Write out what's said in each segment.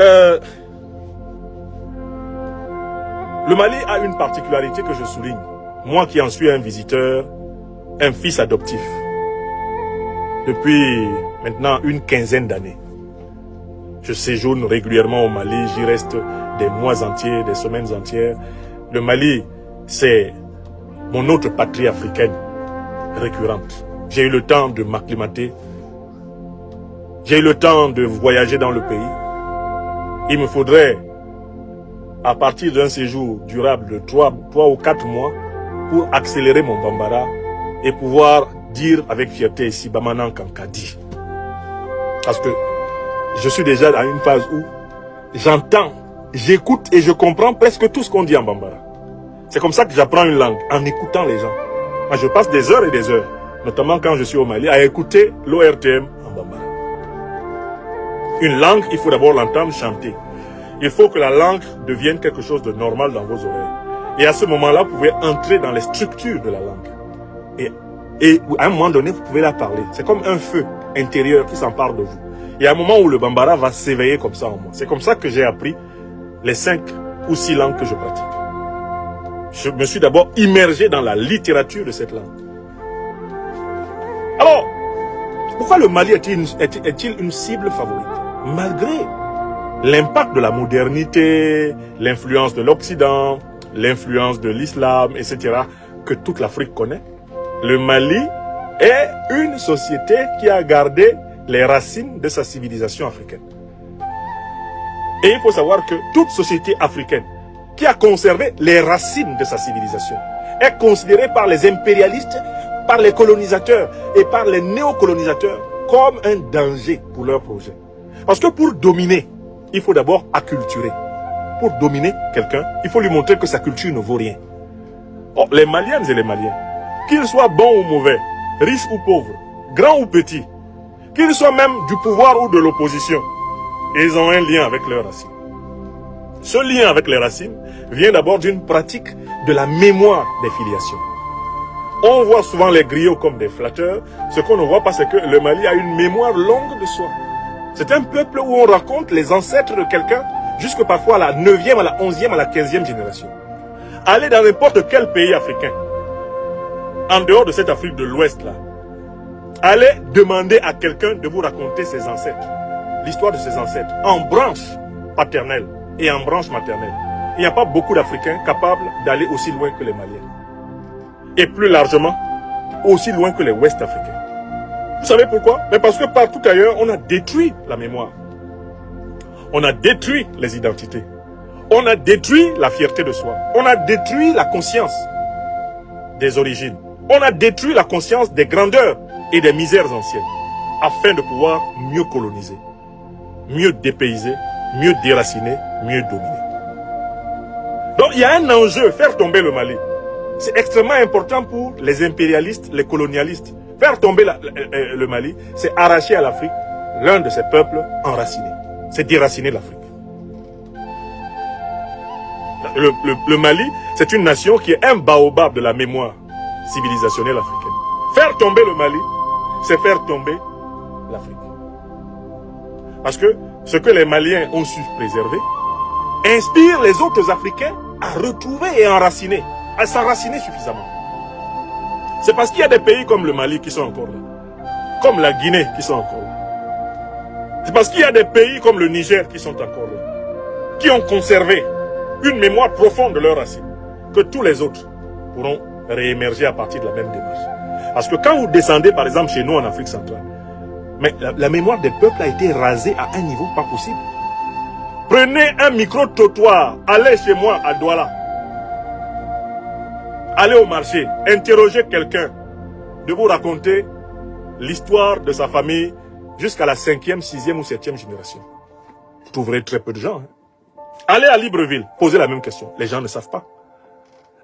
Le Mali a une particularité que je souligne. Moi qui en suis un visiteur, un fils adoptif, depuis maintenant une quinzaine d'années. Je séjourne régulièrement au Mali, j'y reste des mois entiers, des semaines entières. Le Mali, c'est mon autre patrie africaine récurrente. J'ai eu le temps de m'acclimater. J'ai eu le temps de voyager dans le pays. Il me faudrait, à partir d'un séjour durable de 3 ou 4 mois, pour accélérer mon bambara et pouvoir dire avec fierté ici, Bamanan Kankadi. Parce que je suis déjà à une phase où j'entends, j'écoute et je comprends presque tout ce qu'on dit en bambara. C'est comme ça que j'apprends une langue, en écoutant les gens. Moi, je passe des heures et des heures, notamment quand je suis au Mali, à écouter l'ORTM en bambara. Une langue, il faut d'abord l'entendre chanter. Il faut que la langue devienne quelque chose de normal dans vos oreilles. Et à ce moment-là, vous pouvez entrer dans les structures de la langue. Et à un moment donné, vous pouvez la parler. C'est comme un feu intérieur qui s'empare de vous. Il y a un moment où le bambara va s'éveiller comme ça en moi. C'est comme ça que j'ai appris les 5 ou 6 langues que je pratique. Je me suis d'abord immergé dans la littérature de cette langue. Alors, pourquoi le Mali est-il une cible favorite? Malgré l'impact de la modernité, l'influence de l'Occident, l'influence de l'islam, etc., que toute l'Afrique connaît, le Mali est une société qui a gardé les racines de sa civilisation africaine. Et il faut savoir que toute société africaine qui a conservé les racines de sa civilisation est considérée par les impérialistes, par les colonisateurs et par les néocolonisateurs comme un danger pour leur projet. Parce que pour dominer, il faut d'abord acculturer. Pour dominer quelqu'un, il faut lui montrer que sa culture ne vaut rien. Oh, les Maliennes et les Maliens, qu'ils soient bons ou mauvais, riches ou pauvres, grands ou petits, qu'ils soient même du pouvoir ou de l'opposition, ils ont un lien avec leurs racines. Ce lien avec les racines vient d'abord d'une pratique de la mémoire des filiations. On voit souvent les griots comme des flatteurs. Ce qu'on ne voit pas, c'est que le Mali a une mémoire longue de soi. C'est un peuple où on raconte les ancêtres de quelqu'un jusque parfois à la 9e, à la 11e, à la 15e génération. Allez dans n'importe quel pays africain, en dehors de cette Afrique de l'Ouest là, allez demander à quelqu'un de vous raconter ses ancêtres, l'histoire de ses ancêtres, en branche paternelle et en branche maternelle. Il n'y a pas beaucoup d'Africains capables d'aller aussi loin que les Maliens. Et plus largement, aussi loin que les Ouest-Africains. Vous savez pourquoi? Mais parce que partout ailleurs, on a détruit la mémoire. On a détruit les identités. On a détruit la fierté de soi. On a détruit la conscience des origines. On a détruit la conscience des grandeurs et des misères anciennes, afin de pouvoir mieux coloniser, mieux dépayser, mieux déraciner, mieux dominer. Donc il y a un enjeu, faire tomber le Mali. C'est extrêmement important pour les impérialistes, les colonialistes. Faire tomber le Mali, c'est arracher à l'Afrique l'un de ses peuples enracinés. C'est déraciner l'Afrique. Le Mali, c'est une nation qui est un baobab de la mémoire civilisationnelle africaine. Faire tomber le Mali, c'est faire tomber l'Afrique. Parce que ce que les Maliens ont su préserver inspire les autres Africains à retrouver et enraciner, à s'enraciner suffisamment. C'est parce qu'il y a des pays comme le Mali qui sont encore là, comme la Guinée qui sont encore là. C'est parce qu'il y a des pays comme le Niger qui sont encore là, qui ont conservé une mémoire profonde de leurs racines, que tous les autres pourront réémerger à partir de la même démarche. Parce que quand vous descendez par exemple chez nous en Afrique centrale, mais la mémoire des peuples a été rasée à un niveau pas possible. Prenez un micro-trottoir, allez chez moi à Douala, allez au marché, interrogez quelqu'un de vous raconter l'histoire de sa famille jusqu'à la 5e, 6e ou 7e génération. Vous trouverez très peu de gens. Allez à Libreville, posez la même question. Les gens ne savent pas.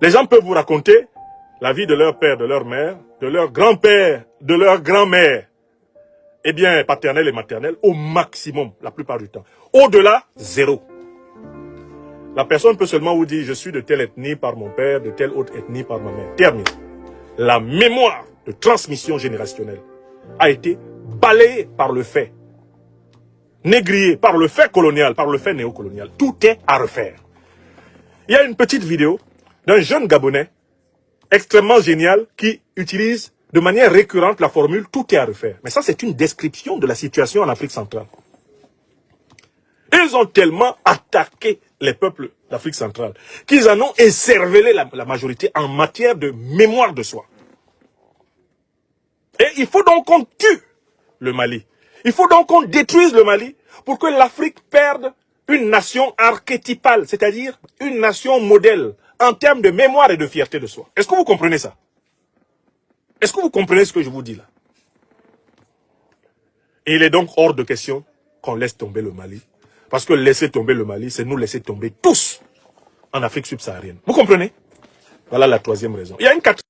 Les gens peuvent vous raconter la vie de leur père, de leur mère, de leur grand-père, de leur grand-mère. Eh bien, paternelle et maternelle, au maximum, la plupart du temps. Au-delà, zéro. La personne peut seulement vous dire, je suis de telle ethnie par mon père, de telle autre ethnie par ma mère. Terminé. La mémoire de transmission générationnelle a été balayée par le fait. négrier par le fait colonial, par le fait néocolonial. Tout est à refaire. Il y a une petite vidéo d'un jeune Gabonais extrêmement génial qui utilise de manière récurrente la formule « tout est à refaire ». Mais ça, c'est une description de la situation en Afrique centrale. Ils ont tellement attaqué les peuples d'Afrique centrale qu'ils en ont écervelé la majorité en matière de mémoire de soi. Et il faut donc qu'on tue le Mali. Il faut donc qu'on détruise le Mali pour que l'Afrique perde une nation archétypale, c'est-à-dire une nation modèle en termes de mémoire et de fierté de soi. Est-ce que vous comprenez ça? Est-ce que vous comprenez ce que je vous dis là? Et il est donc hors de question qu'on laisse tomber le Mali. Parce que laisser tomber le Mali, c'est nous laisser tomber tous en Afrique subsaharienne. Vous comprenez? Voilà la troisième raison. Il y a une quatrième.